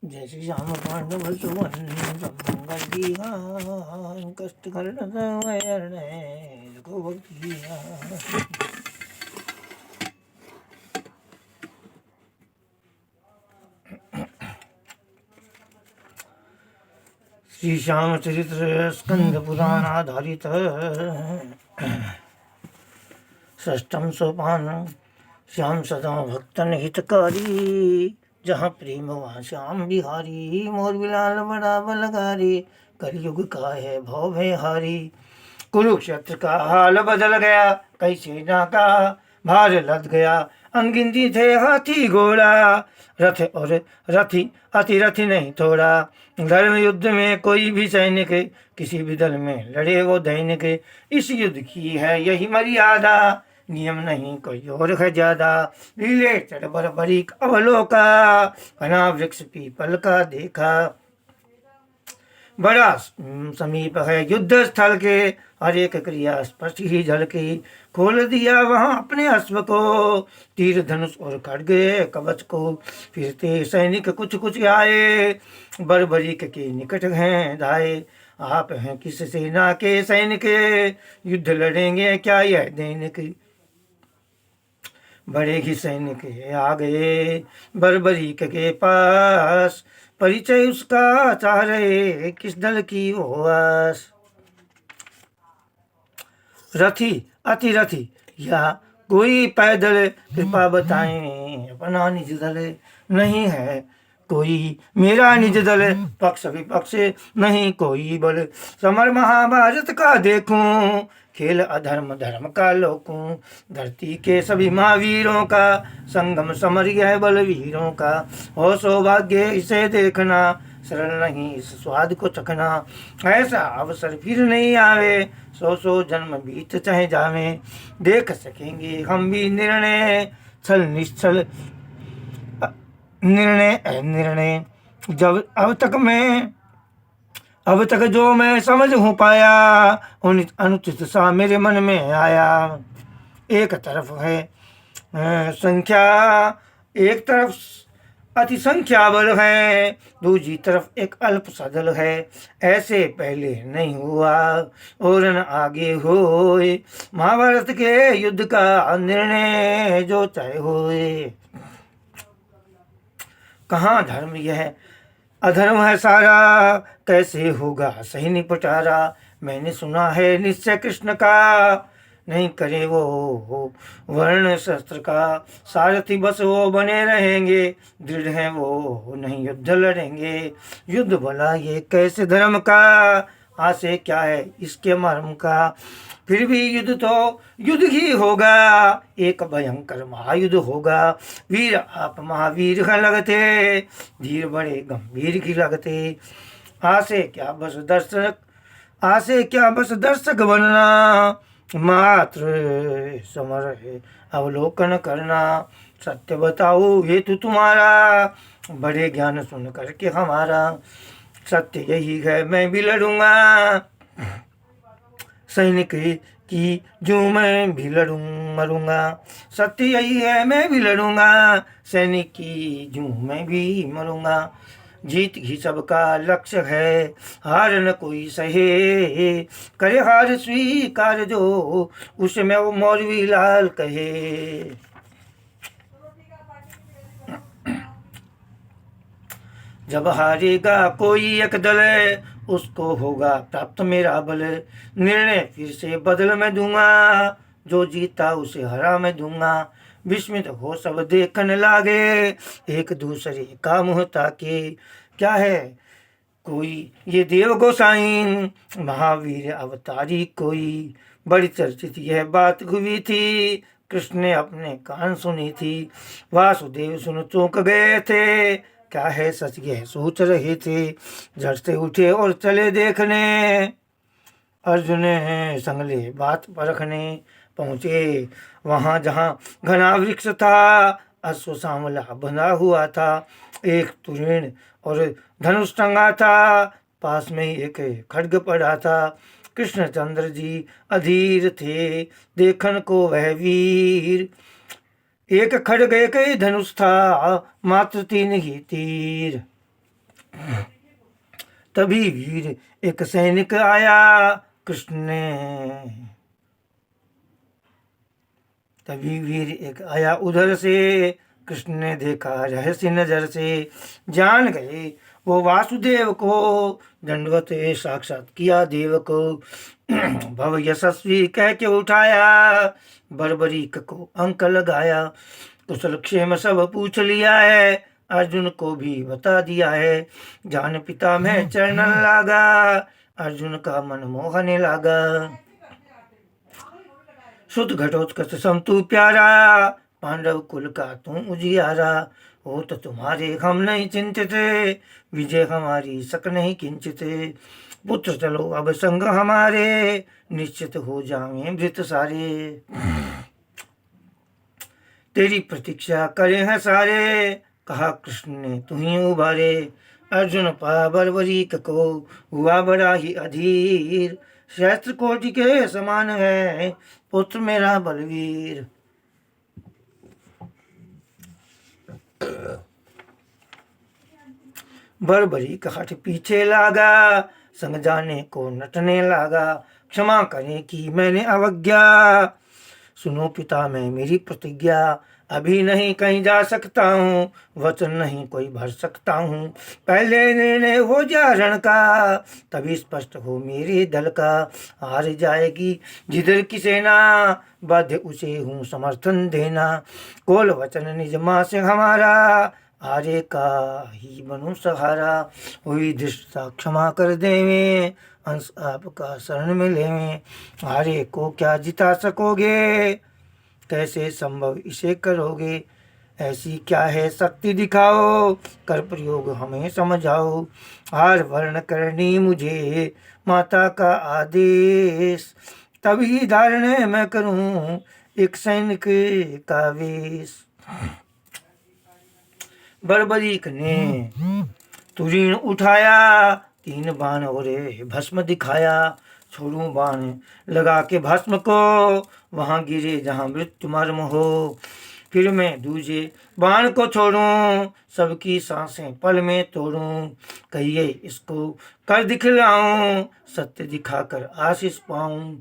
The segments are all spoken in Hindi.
जय श्री राम पांडव सुवन मंगल बिहान कष्ट करण श्री श्याम चरित्र स्कंद पुराण आधारित षष्ठम सोपान श्याम सदा भक्तन हितकारी जहाँ प्रेम वहाँ श्याम बिहारी मोर बिलाल बड़ा बलगारी कलयुग का है भव भय हारी। कुरुक्षेत्र का हाल बदल गया कई सेना का भार लद गया अनगिनती थे हाथी घोड़ा रथ और रथी अति रथी नहीं थोड़ा। धर्म युद्ध में कोई भी सैनिक किसी भी दल में लड़े वो दैनिक इस युद्ध की है यही मर्यादा नियम नहीं कोई और है ज्यादा। लीले चढ़ बरी अवलोका घना वृक्ष पीपल का देखा बड़ा समीप है युद्ध स्थल के हर एक क्रिया स्पष्ट ही झलकी। खोल दिया वहां अपने अश्व को तीर धनुष और खड्ग कवच को फिरते सैनिक कुछ कुछ आए बर्बरीक के निकट हैं धाये। आप हैं किस सेना के सैनिक युद्ध लड़ेंगे क्या यह दैनिक। बड़े ही सैनिक आ गए बर्बरीक के पास परिचय उसका चाह रहे किस दल की वो आस। रथी अति रथी या कोई पैदल कृपा बताएं अपना निज दल नहीं है कोई मेरा निज दल पक्ष विपक्ष नहीं कोई बल। समर महाभारत का देखूं खेल अधर्म धर्म का लोकूं धरती के सभी महावीरों का संगम समर यह बलवीरों का। हो सौभाग्य इसे देखना सरल नहीं इस स्वाद को चखना ऐसा अवसर फिर नहीं आवे सौ जन्म बीत चाहे जावे। देख सकेंगे हम भी निर्णय छल निश्चल निर्णय जब अब तक जो मैं समझ हूँ पाया उन अनुचित सा मेरे मन में आया। एक तरफ है संख्या एक तरफ अति संख्या बल है दूसरी तरफ एक अल्प सदल है ऐसे पहले नहीं हुआ और न आगे होए महाभारत के युद्ध का निर्णय जो चाहे होए। कहाँ धर्म यह अधर्म है सारा कैसे होगा सही निपटारा। मैंने सुना है निश्चय कृष्ण का नहीं करे वो वर्ण शस्त्र का सारथी बस वो बने रहेंगे दृढ़ है वो नहीं युद्ध लड़ेंगे। युद्ध भला ये कैसे धर्म का आशे क्या है इसके मर्म का। फिर भी युद्ध तो युद्ध ही होगा एक भयंकर महायुद्ध होगा। वीर आप महावीर का लगते धीर बड़े गंभीर की लगते आसे क्या बस दर्शक बनना मात्र समर अवलोकन करना। सत्य बताओ हेतु तुम्हारा बड़े ज्ञान सुन करके हमारा सत्य यही है मैं भी लड़ूंगा सैनिक की जो मैं भी लड़ूं मरूंगा। सत्य यही है मैं भी लड़ूंगा सैनिक की जो मैं भी मरूंगा। जीत ही सबका लक्ष्य है हार न कोई सहे करे हार स्वीकार जो उसमें वो मौलवी लाल कहे। जब हारेगा कोई एक दल उसको होगा प्राप्त मेरा बल निर्णय फिर से बदल मैं दूंगा जो जीता उसे हरा मैं दूंगा। विस्मित हो सब देखने लागे एक दूसरे का मुँह ताके क्या है कोई ये देव गोसाइन महावीर अवतारी कोई। बड़ी चर्चित यह बात हुई थी कृष्ण ने अपने कान सुनी थी वासुदेव सुन चौंक गए थे क्या है सच यह सोच रहे थे झट से उठे और चले देखने। अर्जुन संगले बात परखने पहुँचे वहाँ जहाँ घना वृक्ष था अश्व सांवला बंधा हुआ था एक तुरीण और धनुष टंगा था पास में ही एक खड्ग पड़ा था। कृष्णचंद्र जी अधीर थे देखन को वह वीर एक खड्ग एक धनुष था मात्र 3 ही तीर। तभी वीर एक सैनिक आया, कृष्ण ने तभी वीर एक आया उधर से, कृष्ण ने देखा रहस्य नजर से, जान गए वो वासुदेव को, दंडवत साक्षात किया देव को। भव यशस्वी कह के उठाया, बर्बरीक को अंक लगाया, कुशल क्षेम सब पूछ लिया है, अर्जुन को भी बता दिया है, जान पिता में चरणन लागा, अर्जुन का मन मोहने लागा। सुत घटोत्कच समतु प्यारा, पांडव कुल का तू उजियारा, हो तो तुम्हारे हम नहीं चिंतित, विजय हमारी सक नहीं किंचित, पुत्र चलो अब संग हमारे, निश्चित हो जाएं मृत सारे, तेरी प्रतीक्षा करे हैं सारे, कहा कृष्ण ने तू ही उबारे, अर्जुन पा बर्बरीक को हुआ बड़ा ही अधीर, शस्त्र कोटि के समान है पुत्र मेरा बलवीर। बर्बरीक हठ पीछे लागा, संग जाने को नटने लागा, क्षमा करें कि मैंने अवज्ञा, सुनो पिता मैं मेरी प्रतिज्ञा, अभी नहीं कहीं जा सकता हूँ, वचन नहीं कोई भर सकता हूँ, पहले निर्णय हो जा रण का, तभी स्पष्ट हो मेरे दल का, हार जाएगी जिधर की सेना, बाध्य उसे हूँ समर्थन देना, कोल वचन निज माँ से हमारा, आर्य का ही बनूं सहारा, हुई दृष्टता क्षमा कर देवें, अंश आपका शरण में लेवें, आर्य को क्या जिता सकोगे, कैसे संभव इसे करोगे, ऐसी क्या है शक्ति दिखाओ, कर प्रयोग हमें समझाओ, हार वर्ण करनी मुझे माता का आदेश, तभी धारण मैं करूं एक सैनिक का वेश। बर्बरीक ने तुरीन उठाया, तीन बाण और भस्म दिखाया, छोड़ूं बाण लगा के भस्म को, वहां गिरे जहां मृत्यु मर्म हो, फिर मैं दूजे बाण को छोड़ूं, सबकी सांसें पल में तोड़ूं, कहिए इसको कर दिखलाऊं, सत्य दिखाकर आशीष पाऊं,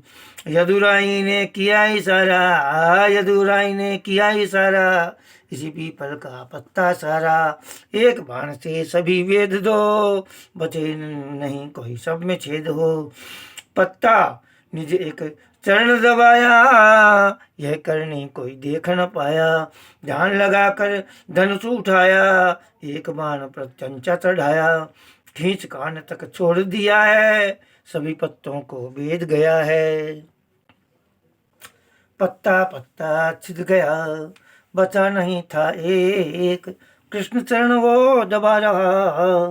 यदुराई ने किया इशारा, यदुराई ने किया इशारा, इसी पीपल का पत्ता सारा, एक बाण से सभी वेद दो, बचे नहीं कोई सब में छेद हो, पत्ता निज एक चरण दबाया, यह करनी कोई देख न पाया, ध्यान लगाकर धनुष उठाया, एक बाण प्रत्यंचा चढ़ाया, खींच कान तक छोड़ दिया है, सभी पत्तों को भेद गया है, पत्ता पत्ता छिद गया, बचा नहीं था एक, कृष्ण चरण वो दबा रहा,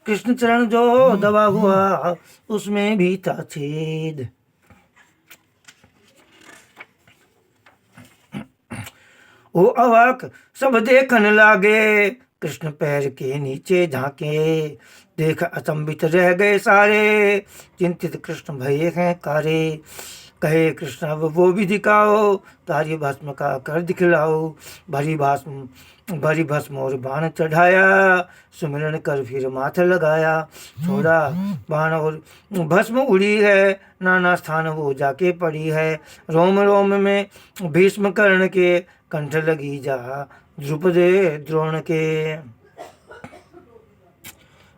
कृष्ण चरण जो दबा हुआ उसमें भी था छेद। वो अवाक सब देखन लागे, कृष्ण पैर के नीचे झांके, देख अचंभित रह गए सारे, चिंतित कृष्ण भये हैं कारे, कहे कृष्ण अब वो भी दिखाओ, तारी भस्म का कर दिखलाओ, भरी भस्म और बाण चढ़ाया, सुमिरन कर फिर माथे लगाया, छोड़ा बाण और भस्म उड़ी है, नाना स्थान वो जाके पड़ी है, रोम रोम में भीष्म कर्ण के, कंठ लगी जा द्रुपद द्रोण के,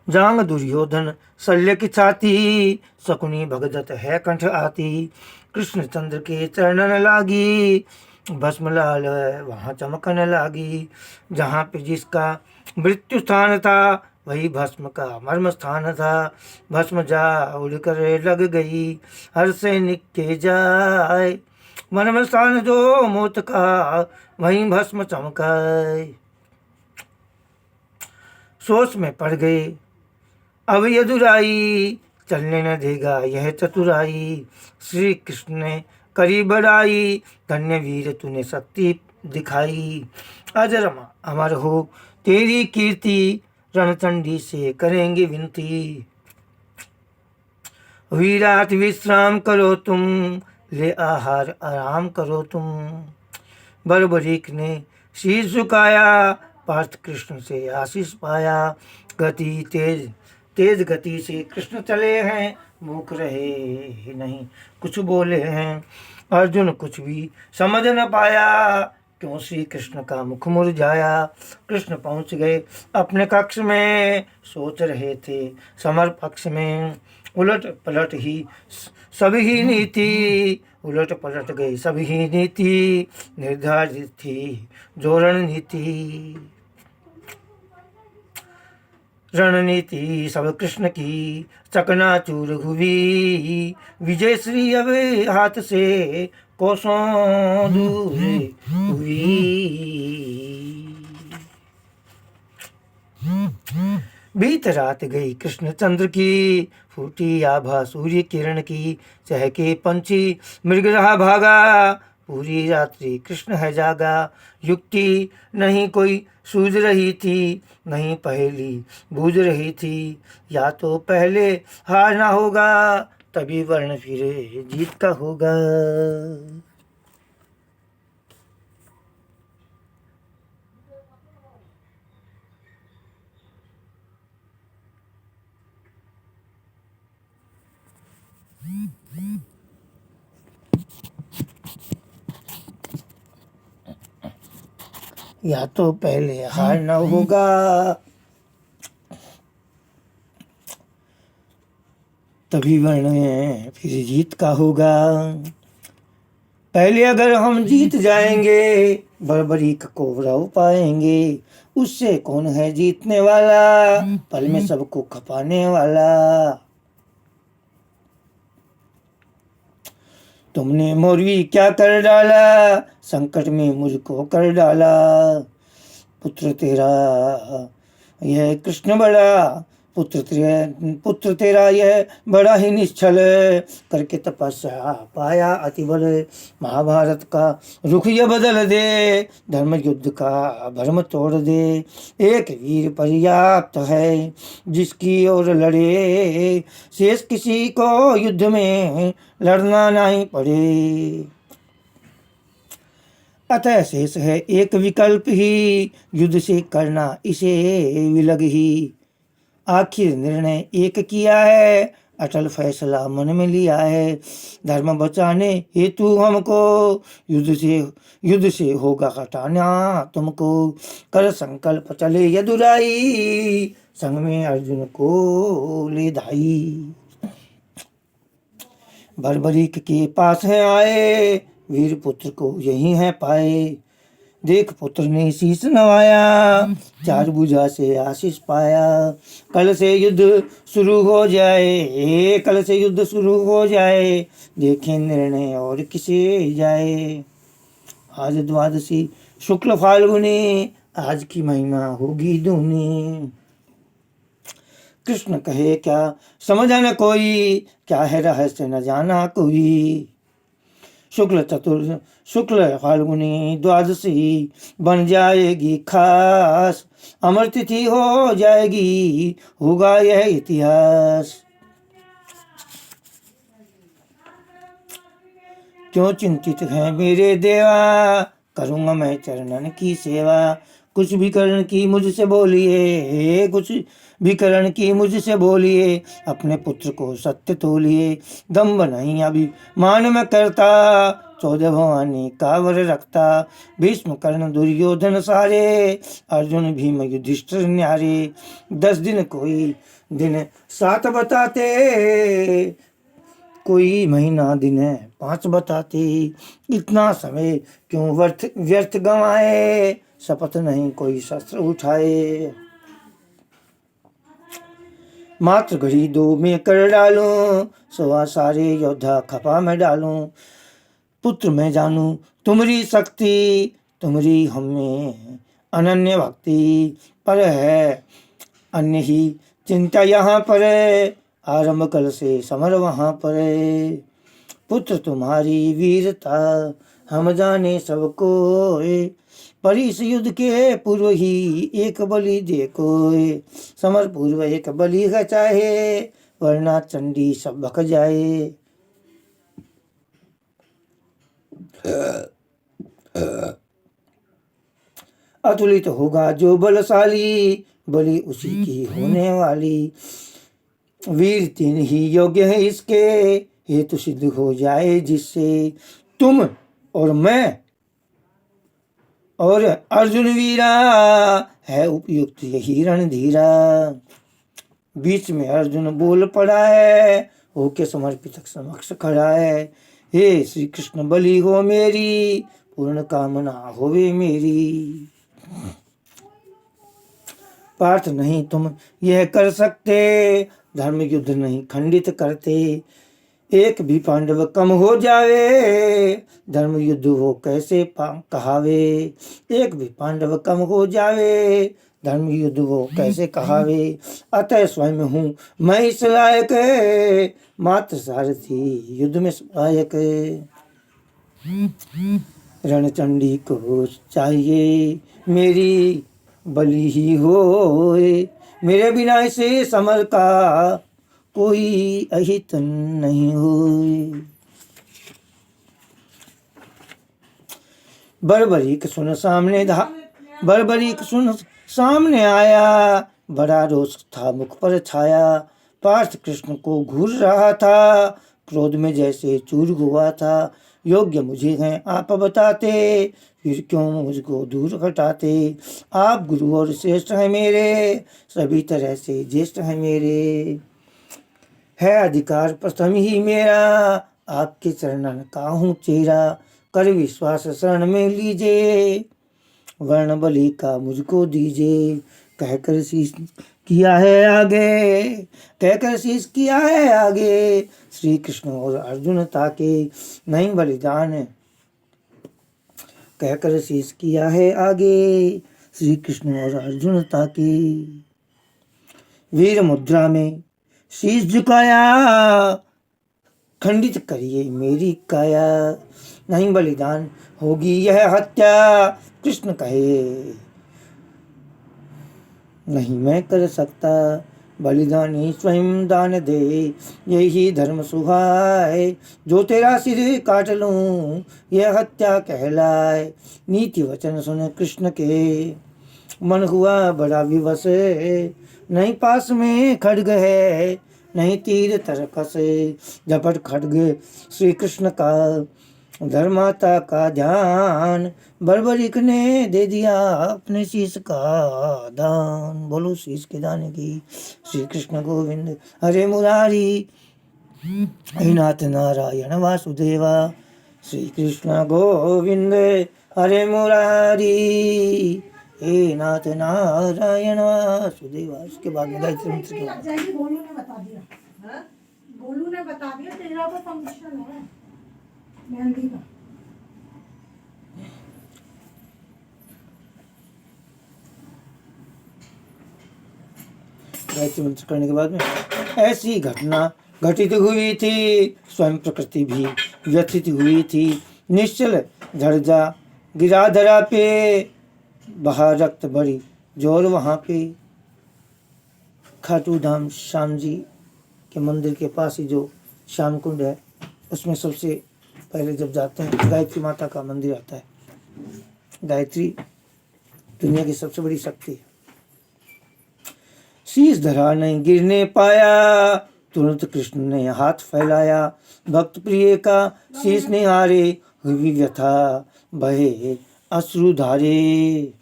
जांग दुर्योधन शल्य की छाती, शकुनी भगदत्त है कंठ आती, कृष्णचंद्र के चरणन लागी, भस्म लाल वहाँ चमकन लागी, जहाँ पे जिसका मृत्यु स्थान था, वही भस्म का मर्म स्थान था, भस्म जा उड़कर लग गई, हर सैनिक के जाए, मर्म स्थान जो मौत का, वहीं भस्म चमकाए, सोच में पड़ गए अब यदुराई, चलने न देगा यह चतुराई, श्री कृष्ण ने करी बड़ाई, धन्य वीर तूने शक्ति दिखाई, अजर अमर हो तेरी कीर्ति, रणचंडी से करेंगे विनती, वीरात विश्राम करो तुम, ले आहार आराम करो तुम, बर्बरीक ने शीश झुकाया, पार्थ कृष्ण से आशीष पाया। गति तेज तेज गति से कृष्ण चले हैं, मूक रहे ही नहीं कुछ बोले हैं। अर्जुन कुछ भी समझ न पाया, क्यों श्री कृष्ण का मुख मुरझाया। कृष्ण पहुँच गए अपने कक्ष में, सोच रहे थे समर पक्ष में। उलट पलट ही सभी नीति, उलट पलट गई सभी नीति, निर्धारित थी जो रणनीति। रणनीति सब कृष्ण की चकनाचूर हुई, विजय श्री अब हाथ से कोसों दूर हुई। बीत रात गई कृष्ण चंद्र की, फूटी आभा सूर्य किरण की। चहके पंछी मृग रहा भागा, पूरी रात्रि कृष्ण है जागा। युक्ति नहीं कोई सूझ रही थी, नहीं पहेली बूझ रही थी। या तो पहले हार ना होगा, तभी वर्ण फिरे जीत का होगा। या तो पहले हार ना होगा, तभी वर्ण फिर जीत का होगा। पहले अगर हम जीत जाएंगे, बर्बरी का कोबरा पाएंगे। उससे कौन है जीतने वाला, पल में सबको खपाने वाला। तुमने मोरवी क्या कर डाला, संकट में मुझको कर डाला। पुत्र तेरा यह कृष्ण बड़ा, पुत्र तेरा यह बड़ा ही निश्चल, करके तपस्या पाया अति बल। महाभारत का रुख ये बदल दे, धर्म युद्ध का भ्रम तोड़ दे। एक वीर पर्याप्त है जिसकी ओर लड़े, शेष किसी को युद्ध में लड़ना नहीं पड़े। अतः शेष है एक विकल्प ही, युद्ध से करना इसे विलग ही। आखिर निर्णय एक किया है, अटल फैसला मन में लिया है। धर्म बचाने हेतु हमको युद्ध से होगा हटाना तुमको। कर संकल्प चले यदुराई, संग में अर्जुन को ले धाई। बर्बरीक के पास है आए, वीर पुत्र को यही है पाए। देख पुत्र ने शीश नवाया, चार भुजा से आशीष पाया। कल से युद्ध शुरू हो जाए, कल से युद्ध शुरू हो जाए। देखें निर्णय और किसे जाए। आज द्वादशी शुक्ल फाल्गुनी, आज की महिमा होगी दूनी। कृष्ण कहे क्या समझा न कोई, क्या है रहस्य न जाना कोई। शुक्ल फाल्गुनी द्वादशी बन जाएगी खास, अमर तिथि हो जाएगी, होगा यह इतिहास। क्यों चिंतित है मेरे देवा, करूँगा मैं चरणन की सेवा। कुछ भी करण की मुझसे बोलिए, कुछ भी करण की मुझसे बोलिए। अपने पुत्र को सत्य तोलिए, दम्भ नहीं अभी मान मैं करता। 14 भवानी का वर रखता, भीष्म कर्ण दुर्योधन सारे। अर्जुन भीम युधिष्ठिर न्यारे, 10 दिन कोई दिन 7 बताते, कोई महीना दिन 5 बताते। इतना समय क्यों व्यर्थ गंवाए, शपथ नहीं कोई शस्त्र उठाए। मात्र घड़ी 2 में कर डालूं, सवा सारे योद्धा खपा में डालूं। पुत्र मैं जानूं तुम्हारी शक्ति, तुम्हारी हमें अनन्य भक्ति। पर है अन्य ही चिंता यहाँ पर, आरंभ कल से समर वहाँ पर। पुत्र तुम्हारी वीरता हम जाने सबको, पर इस युद्ध के पूर्व ही एक बलि देखो। समर पूर्व एक बलि है चाहे, वरना चंडी सब भक जाए। अतुलित होगा जो बलशाली, बलि उसी की होने वाली। वीर तीन ही योग्य है इसके, हेतु सिद्ध हो जाए जिससे। तुम और मैं और अर्जुन वीरा, है उपयुक्त यही रणधीरा। बीच में अर्जुन बोल पड़ा है, होके समर्पित समक्ष खड़ा है। हे श्री कृष्ण बलि हो मेरी, पूर्ण कामना होवे मेरी। पार्थ नहीं तुम यह कर सकते, धर्म युद्ध नहीं खंडित करते। एक भी पांडव कम हो जावे, धर्म युद्ध वो कैसे कहावे। एक भी पांडव कम हो जावे, धर्म युद्ध वो कैसे कहावे। अतः स्वयं हूँ मैं इस लायक, मात्र सारथी युद्ध में सहायक। रणचंडी को चाहिए मेरी बलि ही होए, मेरे बिना इसे समर का कोई अहित नहीं होए। बर्बरीक सुन सामने आया, बड़ा रोष था मुख पर छाया। पार्थ कृष्ण को घूर रहा था, क्रोध में जैसे चूर हुआ था। योग्य मुझे हैं आप बताते, फिर क्यों मुझको दूर हटाते। आप गुरु और श्रेष्ठ हैं मेरे, सभी तरह से ज्येष्ठ हैं मेरे। है अधिकार प्रथम ही मेरा, आपके चरणन का हूँ चेहरा। कर विश्वास शरण में लीजिए, वर्ण बलि का मुझको दीजिए। कहकर शीश किया है आगे, कहकर शीश किया है आगे। श्री कृष्ण और अर्जुन ताके नहीं बलिदान, कहकर शीश किया है आगे। श्री कृष्ण और अर्जुन ताके वीर मुद्रा में शीश झुकाया, खंडित करिए मेरी काया। नहीं बलिदान होगी यह हत्या, कृष्ण कहे नहीं मैं कर सकता। बलिदानी स्वयं दान दे, यही धर्म सुहाए। जो तेरा सिर काट लूं, यह हत्या कहलाए। नीति वचन सुन कृष्ण के, मन हुआ बड़ा विवश। नहीं पास में खड्ग है, नहीं तीर तरकस। झपट खड्ग श्री कृष्ण का, धर्माता का ध्यान। बर्बरीक ने दे दिया अपने शीश का दान। बोलो शीश के दान की श्री कृष्ण गोविंद हरे मुरारी। हे नाथ नारायण वासुदेवा, श्री कृष्ण गोविंद हरे मुरारी। हे नाथ नारायण वासुदेवा। इसके बाद में गायत्री मंत्र के बाद गोलू ने बता दिया तेरा को फंक्शन है मेहंदी का। गायत्री मंत्र करने के बाद में ऐसी घटना घटित हुई थी, स्वयं प्रकृति भी व्यथित हुई थी। निश्चल झड़जा गिरा धरा पे, बहा रक्त बड़ी जोर वहाँ पे। खाटू धाम श्याम जी के मंदिर के पास ही जो श्याम कुंड है, उसमें सबसे पहले जब जाते हैं गायत्री माता का मंदिर आता है। गायत्री दुनिया की सबसे बड़ी शक्ति है। शीश धरा नहीं गिरने पाया, तुरंत कृष्ण ने हाथ फैलाया। भक्त प्रिय का शीश निहारे, हुई व्यथा बहे अश्रु धारे।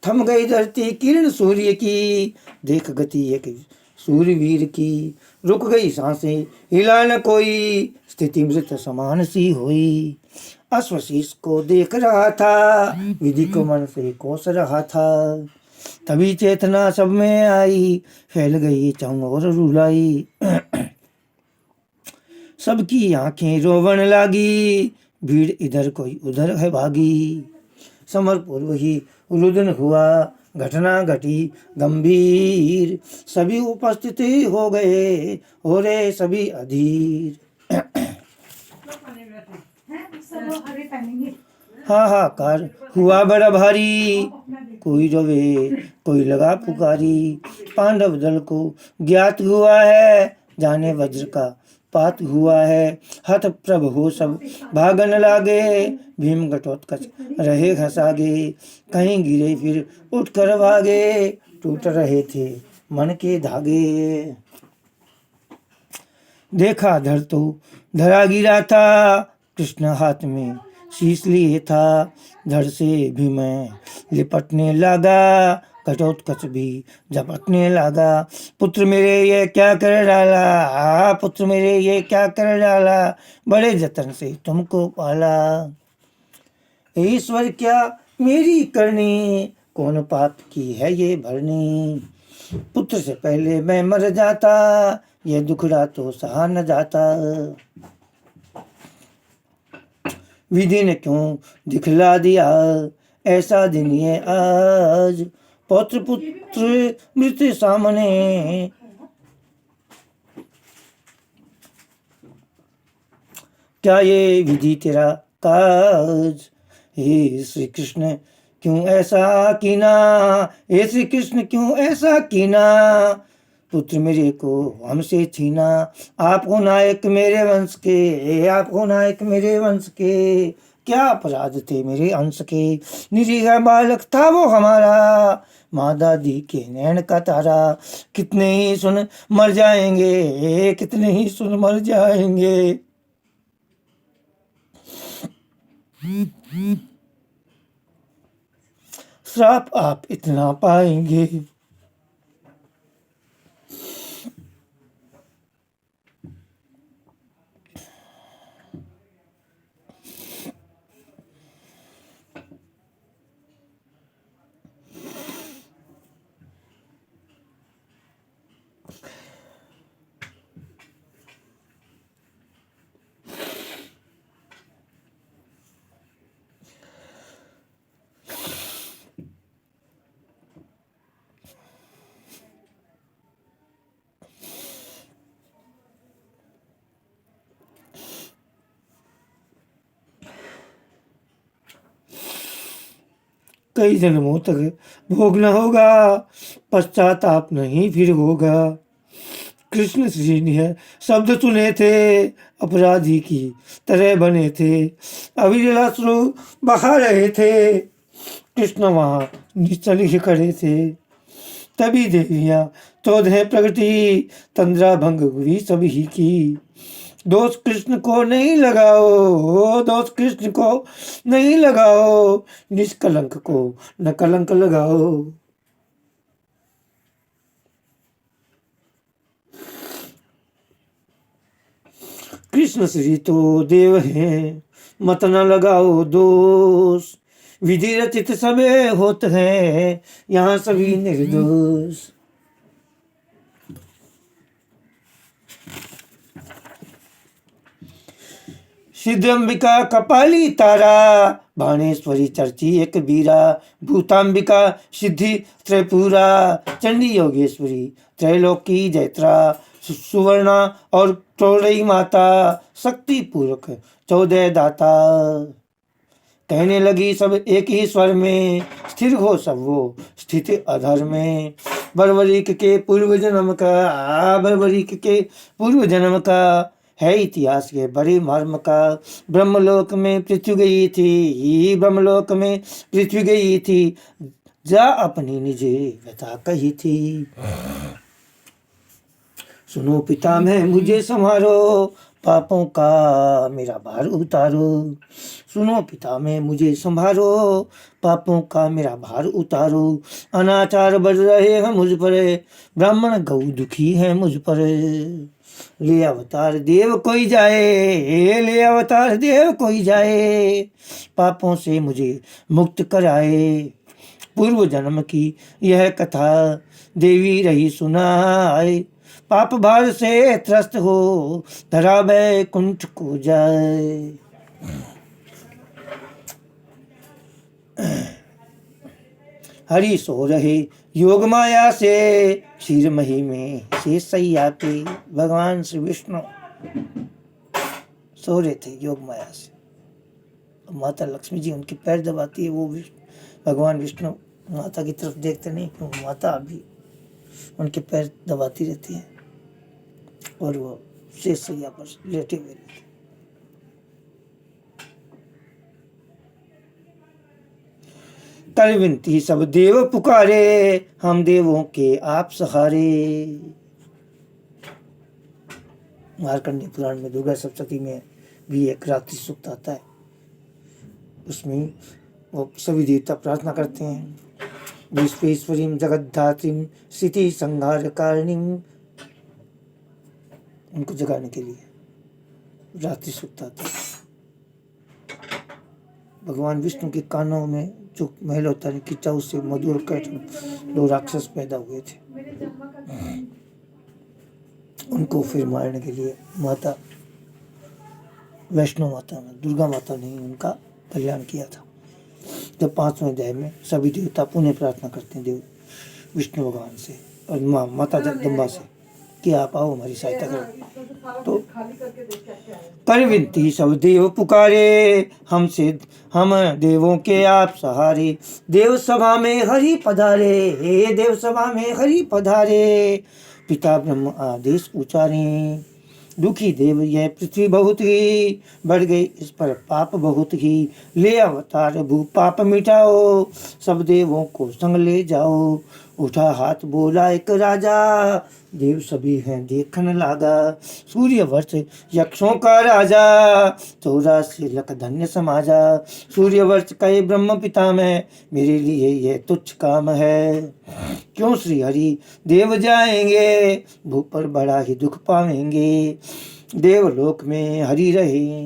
थम गई धरती किरण सूर्य की, देख गति एक सूरवीर की। रुक गई सांसें हिला न कोई, स्थिति मृत समान सी हुई। अश्वशीष को देख रहा था, विधि को मन से कोस रहा था। तभी चेतना सब में आई, फैल गई चौर रुलाई। सबकी आंखें रोवन लागी, भीड़ इधर कोई उधर है भागी। समर पूर्व ही रुदन हुआ, घटना घटी गंभीर। सभी उपस्थित हो गए, हो रे सभी अधीर। हाहाकार हुआ बड़ा भारी, कोई रोवे कोई लगा पुकारी। पांडव दल को ज्ञात हुआ है, जाने वज्र का उत्पात हुआ है। हत प्रभ हो सब भागन लागे, भीम घटोत्कच रहे घसागे। कहीं गिरे फिर उठ कर भागे, टूट रहे थे मन के धागे। देखा धर तो धरा गिरा था, कृष्ण हाथ में शीश लिए था। धड़ से भी मैं लिपटने लगा, घटोत्कच भी झपटने लगा। पुत्र मेरे ये क्या कर डाला, पुत्र मेरे ये क्या कर डाला, बड़े जतन से तुमको पाला। ईश्वर क्या मेरी करनी, कौन पाप की है ये भरनी। पुत्र से पहले मैं मर जाता, ये दुखड़ा तो सहा न जाता। विधि ने क्यों दिखला दिया ऐसा दिन ये आज। पौत्र पुत्र मृत सामने, क्या ये विधि तेरा काज। हे श्री कृष्ण क्यों ऐसा कीना, हे श्री कृष्ण क्यों ऐसा कीना। पुत्र मेरे को हमसे छीना, आप हो नायक मेरे वंश के, आप हो नायक मेरे वंश के। क्या अपराध थे मेरे अंश के, निरीह बालक था वो हमारा, माँ दादी के नैन का तारा। कितने ही सुन मर जाएंगे, कितने ही सुन मर जाएंगे। श्राप आप इतना पाएंगे। कई जन्मों तक भोगना होगा, पश्चाताप नहीं फिर होगा। कृष्ण श्री ने शब्द सुने थे, अपराधी की तरह बने थे। अविरल अश्रु बहा रहे थे, कृष्ण वहाँ निश्चल ही खड़े थे। तभी देवियाँ 14 प्रगति, तंद्रा भंग हुई सभी की। दोष कृष्ण को नहीं लगाओ, दोष कृष्ण को नहीं लगाओ, निष्कलंक को न कलंक लगाओ। कृष्ण श्री तो देव हैं, मत न लगाओ दोष। विधि रचित समय होते हैं, यहाँ सभी निर्दोष। सिद्धंबिका कपाली तारा, बाणेश्वरी चर्ची एक बीरा। भूतांबिका सिद्धि त्रिपुरा, चंडी योगेश्वरी त्रैलोकी जैत्रा। सुवर्णा और चौड़ई माता, शक्ति पूर्वक 14 दाता। कहने लगी सब एक ही स्वर में, स्थिर हो सब वो स्थित अधर में। बर्बरीक के पूर्व जन्म का, बर्बरीक के पूर्व जन्म का है इतिहास के बड़े मर्म का। ब्रह्मलोक में पृथ्वी गई थी, ब्रह्मलोक में पृथ्वी गई थी, जा अपनी निजे व्यथा कही थी। सुनो पिता मैं मुझे संभारो, पापों का मेरा भार उतारो। सुनो पिता मैं मुझे संभारो, पापों का मेरा भार उतारो। अनाचार बढ़ रहे हैं मुझ पर, ब्राह्मण गौ दुखी है मुझ पर। ले अवतार देव कोई जाए, ले अवतार देव कोई जाए, पापों से मुझे मुक्त कराए। पूर्व जन्म की यह कथा देवी रही सुनाए। पाप भार से त्रस्त हो धरा बैकुंठ को जाए। हरि सो रहे योग माया से, क्षीर मही में शेष सैया पे। भगवान श्री विष्णु सो रहे थे योग माया से। माता लक्ष्मी जी उनके पैर दबाती है, वो भगवान विष्णु माता की तरफ देखते नहीं, क्योंकि माता अभी उनके पैर दबाती रहती है और वो शेष सैया पर लेटे हुए थे। कर विनती सब देव पुकारे, हम देवों के आप सहारे। मार्कंडेय पुराण में दुर्गा सप्तशती में भी एक रात्रि सूक्त आता है। उसमें वो सभी देवता प्रार्थना करते हैं, विश्वेश्वरीं जगद्धात्रीं स्थिति संहार कारिणीं, उनको जगाने के लिए रात्रि सूक्त आता है। भगवान विष्णु के कानों में जो महल होता है खींचा, उससे मधुर कंठ 2 राक्षस पैदा हुए थे। उनको फिर मारने के लिए माता वैष्णो माता ने, दुर्गा माता ने उनका कल्याण किया था। जब 5वें अध्याय में सभी देवता पुनः प्रार्थना करते हैं देव विष्णु भगवान से और माता जगदम्बा से कि आप आओ हमारी सहायता करो। तो कर विनती सब देव पुकारे, हम देवों के आप सहारे। देव सभा में हरि पधारे, हे देव सभा में हरि पधारे। पिता ब्रह्म आदेश उचारे, दुखी देव यह पृथ्वी बहुत ही, बढ़ गई इस पर पाप बहुत ही। ले अवतार भू पाप मिटाओ, सब देवों को संग ले जाओ। उठा हाथ बोला एक राजा, देव सभी हैं देखन लागा। सूर्य वर्ष यक्षों का राजा, 84 लख धन्य समाजा। सूर्य वर्ष कहे ब्रह्म पिता में, मेरे लिए यह तुच्छ काम है। क्यों श्री हरि देव जाएंगे, भू पर बड़ा ही दुख पाएंगे। देवलोक में हरि रहे,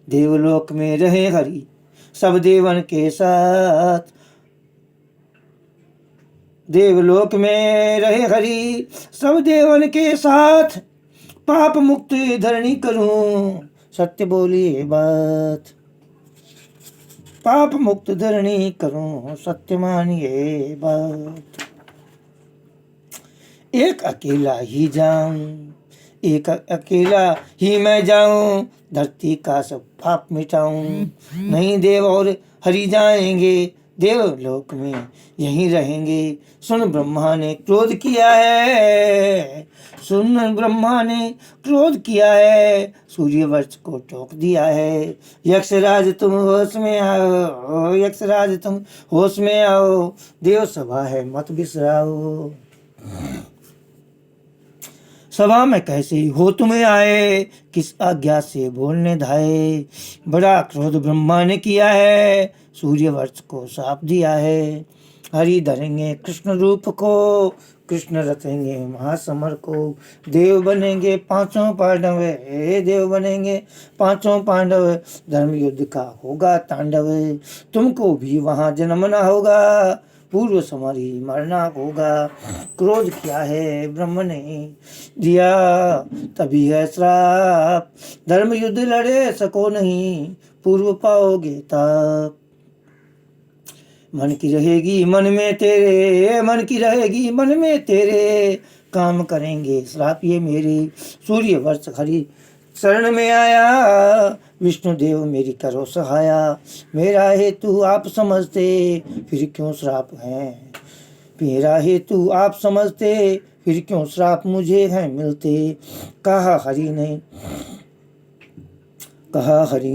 देवलोक में रहे हरि, सब देवन के साथ। देवलोक में रहे हरि, सब देवन के साथ। पाप मुक्त धरणी करूं, सत्य बोलिए बात। पाप मुक्त धरणी करूं, सत्य मानिए बात। एक अकेला ही जाऊं, एक अकेला ही मैं जाऊं, धरती का सब पाप मिटाऊं। नहीं देव और हरि जाएंगे, देवलोक में यहीं रहेंगे। सुन ब्रह्मा ने क्रोध किया है, सुन ब्रह्मा ने क्रोध किया है, सूर्यवंश को टोक दिया है। यक्षराज तुम होश में आओ, यक्षराज तुम होश में आओ, देव सभा है मत बिसराओ। सभा में कैसे हो तुम्हें आए, किस आज्ञा से बोलने धाये। बड़ा क्रोध ब्रह्मा ने किया है, सूर्यवंश को शाप दिया है। हरि धरेंगे कृष्ण रूप को, कृष्ण रचेंगे महासमर को। देव बनेंगे 5 पांडव, देव बनेंगे 5 पांडव। धर्म युद्ध का होगा तांडव, तुमको भी वहां जन्मना होगा, पूर्व समर ही मरना होगा। क्रोध किया है ब्रह्म ने दिया, तभी है श्राप। धर्म युद्ध लड़े सको नहीं, पूर्व पाओगे ताप। मन की रहेगी मन में तेरे, मन की रहेगी मन में तेरे, काम करेंगे श्राप ये मेरे। सूर्य वर्ष हरि शरण में आया, विष्णुदेव मेरी करो सहाया। मेरा हेतु आप समझते, फिर क्यों श्राप है। मेरा हेतु आप समझते, फिर क्यों श्राप मुझे है मिलते। कहा हरि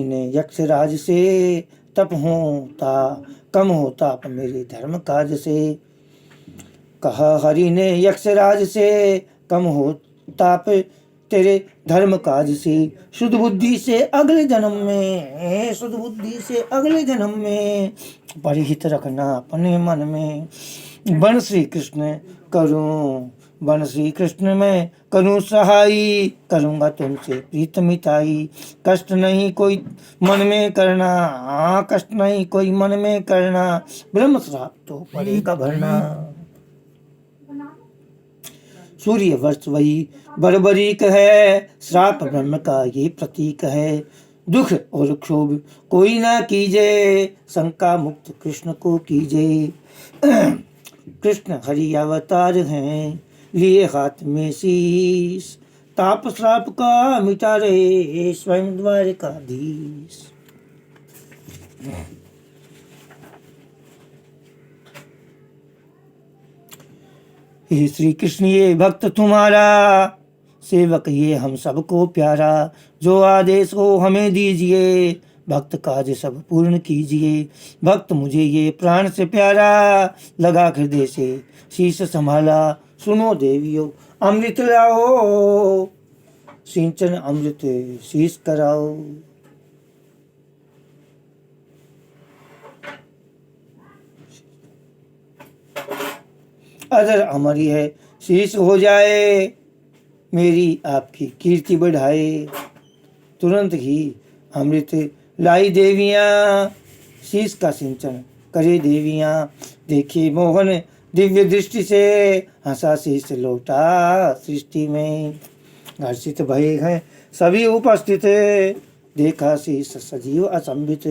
ने यक्षराज से, तप होता कम होता आप मेरे धर्म काज से। कहा हरि ने यक्षराज से, कम हो ताप तेरे धर्म काज से। शुद्ध बुद्धि से अगले जन्म में, शुद्ध बुद्धि से अगले जन्म में, परिहित रखना अपने मन में। बन श्री कृष्ण करूं, बन श्री कृष्ण में करूं सहाई, करूंगा तुमसे प्रीत मिताई। कष्ट नहीं कोई मन में करना, कष्ट नहीं कोई मन में करना, ब्रह्म श्राप तो पड़ेगा भरना। सूर्य वर्ष वही बर्बरीक है, श्राप ब्रह्म का ये प्रतीक है। दुख और क्षोभ कोई ना कीजे, शंका मुक्त कृष्ण को कीजे। कृष्ण हरि अवतार हैं, लिए हाथ में शीश, ताप श्राप का मिटा रहे स्वयं द्वारकाधीश। हे श्री कृष्ण ये भक्त तुम्हारा, सेवक ये हम सबको प्यारा, जो आदेश हो हमें दीजिए, भक्त काज सब पूर्ण कीजिए। भक्त मुझे ये प्राण से प्यारा, लगा हृदय से शीश संभाला। सुनो देवियों अमृत लाओ, सिंचन अमृत शीश कराओ। अदर अमरी है शीश हो जाए, मेरी आपकी कीर्ति बढ़ाए। तुरंत ही अमृत लाई देवियाँ, शीश का सिंचन करे देवियाँ। देखे मोहन दिव्य दृष्टि से, हंसा शीश लौटा सृष्टि में। हर्षित भये हैं सभी उपस्थित, देखा शीश सजीव अचंभित।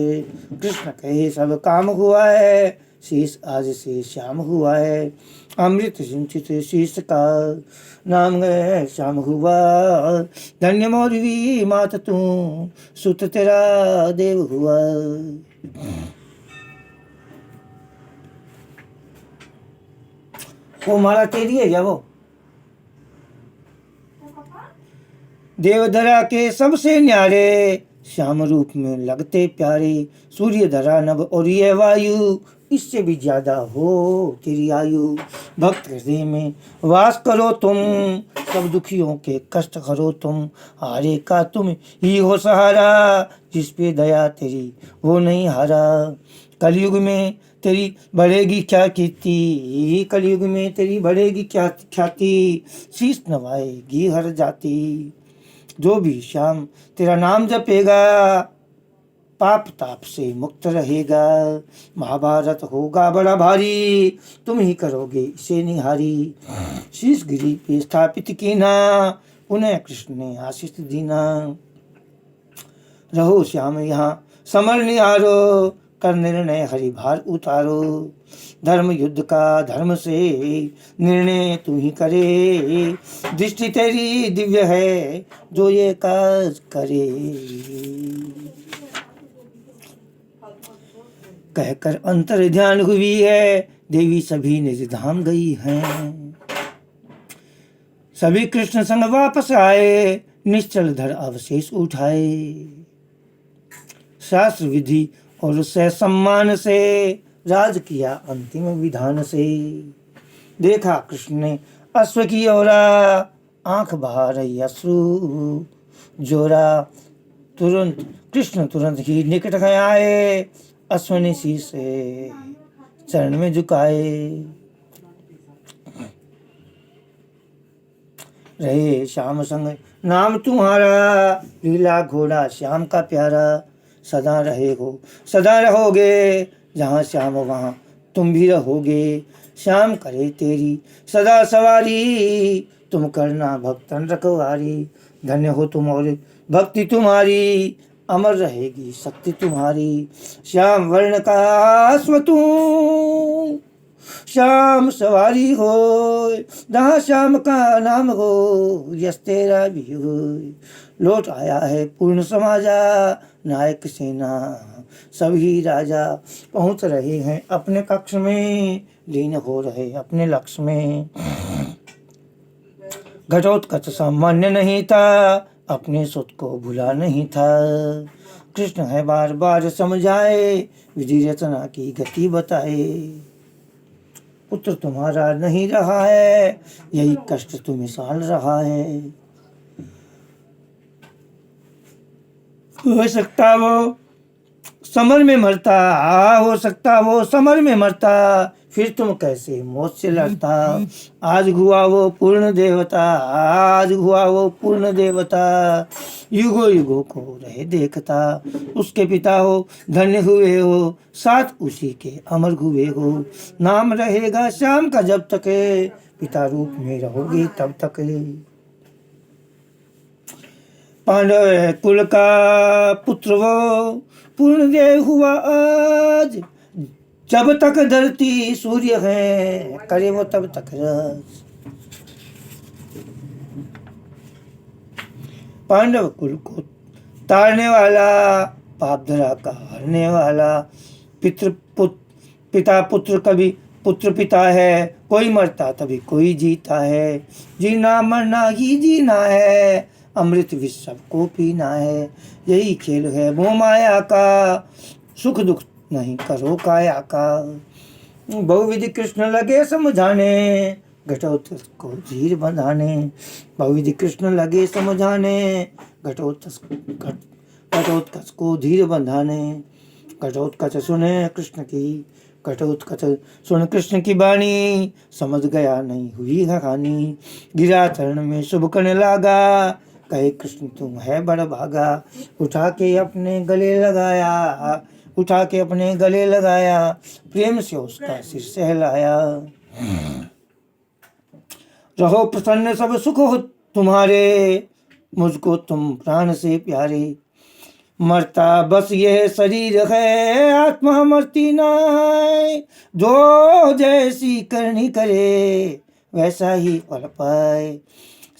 कृष्ण कहे सब काम हुआ है, शीश आज से श्याम हुआ है। अमृत सिंचित शीश का नाम है श्याम हुआ। धन्य मौरवी मात तू, सुत तेरा देव हुआ। वो माला तेरी है या वो? देवधरा के सबसे न्यारे, श्याम रूप में लगते प्यारे। सूर्य धरा नभ और ये वायु, इससे भी ज्यादा हो तेरी आयु। भक्त हृदय में वास करो तुम, सब दुखियों के कष्ट हरो तुम। हारे का तुम ही हो सहारा, जिस पे दया तेरी वो नहीं हारा। कलयुग में तेरी बढ़ेगी क्या कीर्ति, कलयुग में तेरी बढ़ेगी क्या ख्याति। शीश नवाएगी हर जाति, जो भी श्याम तेरा नाम जपेगा, पाप ताप से मुक्त रहेगा। महाभारत होगा बड़ा भारी, तुम ही करोगे इसे निहारी। शीश गिरी पे स्थापित कीना, पुनः कृष्ण ने आशीष दीना। रहो श्याम यहाँ समर निहारो, कर निर्णय हरि भार उतारो। धर्म युद्ध का धर्म से निर्णय तू ही करे, दृष्टि तेरी दिव्य है जो ये काज करे। कहकर अंतर ध्यान हुई है, देवी सभी निज धाम गई हैं। सभी कृष्ण संग वापस आए, निश्चल धर अवशेष उठाए। शास्त्र विधि और से सम्मान से, राज किया अंतिम विधान से। देखा कृष्ण ने अश्व की ओरा, आंख बहा रही अश्रु जोरा। तुरंत कृष्ण तुरंत ही निकट गए आए, अश्वनी शीश से चरण में झुकाए। रहे श्याम संग नाम तुम्हारा, लीला घोड़ा श्याम का प्यारा। सदा रहे हो सदा रहोगे, जहाँ श्याम वहाँ तुम भी रहोगे। श्याम करे तेरी सदा सवारी, तुम करना भक्तन रखवारी। धन्य हो तुम और भक्ति तुम्हारी, अमर रहेगी शक्ति तुम्हारी। श्याम वर्ण का अश्व तू, श्याम सवारी हो, जहाँ श्याम का नाम हो, यश तेरा भी हो। लौट आया है पूर्ण समाजा, नायक सेना सभी राजा। पहुँच रहे हैं अपने कक्ष में, लीन हो रहे अपने लक्ष्य में। घटोत्कच सामान्य नहीं था, अपने सुत को भुला नहीं था। कृष्ण है बार बार समझाए, विधि रचना की गति बताए। पुत्र तुम्हारा नहीं रहा है, यही कष्ट तुम्हें साल रहा है। हो सकता वो समर में मरता, हो सकता वो समर में मरता, फिर तुम कैसे मौत से लड़ता। आज हुआ वो पूर्ण देवता, आज हुआ वो पूर्ण देवता। युगो युगो को रहे देखता, उसके पिता हो धन्य हुए हो, साथ उसी के अमर हुए हो। नाम रहेगा श्याम का जब तक, पिता रूप में रहोगे तब तक। पांडव कुल का पुत्र वो पूर्ण देव हुआ आज, जब तक धरती सूर्य है करे वो तब तक राज। पांडव कुल को तारने वाला, पाप धरा का हरने वाला, पिता पुत्र कभी पुत्र पिता है, कोई मरता तभी कोई जीता है। जीना मरना ही जीना है, अमृत विष सबको पीना है। यही खेल है मोह माया का, सुख दुख नहीं करो काया का। बहुविधि कृष्ण लगे समझाने, घटोत्कच को धीर बंधाने। बहुविधि कृष्ण लगे समझाने, घटोत्कच को धीर बंधाने। घटोत्कच सुने कृष्ण की, घटोत्कच सुन कृष्ण की बाणी। समझ गया नहीं हुई कहानी, गिरा चरण में शुभ करने लागा। कहे कृष्ण तुम है बड़ भागा, उठा के अपने गले लगाया। उठा के अपने गले लगाया, प्रेम से उसका सिर सहलाया। रहो प्रसन्न सब सुख हो तुम्हारे, मुझको तुम प्राण से प्यारे। मरता बस यह शरीर है, आत्मा मरती नाय। जो जैसी करनी करे, वैसा ही फल पाए।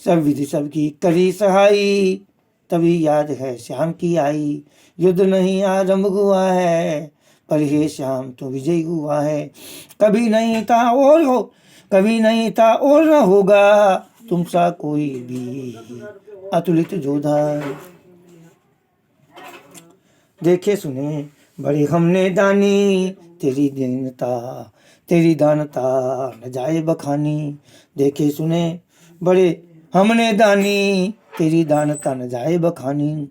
सब विधि सबकी करी सहाई, तभी याद है श्याम की आई। युद्ध नहीं आरंभ हुआ है, पर हे श्याम तो विजय हुआ है। कभी नहीं था और हो, कभी नहीं था और न होगा, तुम सा कोई भी अतुलित जोधा। देखे सुने बड़े हमने दानी, तेरी दीनता तेरी दानता न जाए बखानी। देखे सुने बड़े हमने दानी, तेरी दानता न जाए बखानी।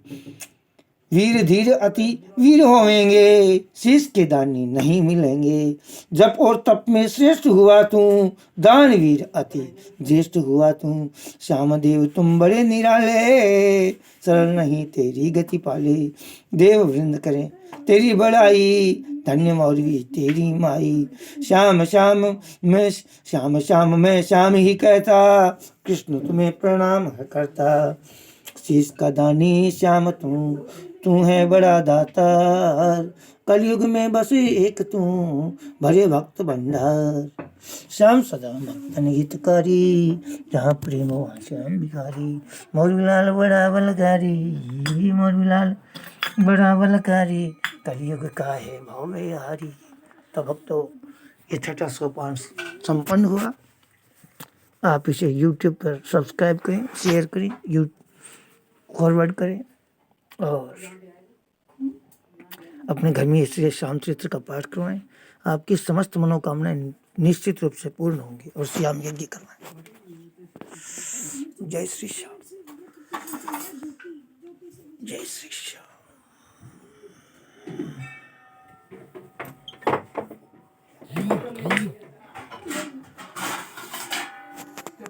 वीर धीर अति वीर होवेंगे, शीश के दानी नहीं मिलेंगे। जप और तप में श्रेष्ठ हुआ तू, दान वीर अति ज्येष्ठ हुआ तू। श्याम देव तुम बड़े निराले, सरल नहीं तेरी गति पाले। देव वृंद करें तेरी बड़ाई, धन्य मौलवी तेरी माई। श्याम श्याम मैं श्याम ही कहता, कृष्ण तुम्हें प्रणाम करता। शीश का दानी श्याम तू है बड़ा दातार। कलयुग में बस एक तू, भरे भक्त भंडार। श्याम सदा भक्तन हितकारी, जहाँ प्रेम वहाँ श्याम भिखारी। मौलूलाल बड़ा बलकारी, मौलूलाल बड़ा बलकारी। कलयुग का है भाव में हारी। तो भक्तों, ये छठा सोपान संपन्न हुआ। आप इसे YouTube पर सब्सक्राइब करें, शेयर करें, फॉरवर्ड करें और अपने घर में इससे श्याम चरित्र का पाठ करवाएं। आपकी समस्त मनोकामनाएं निश्चित रूप से पूर्ण होंगी और श्याम यज्ञ करवाएं। जय श्री श्याम, जय श्री श्याम।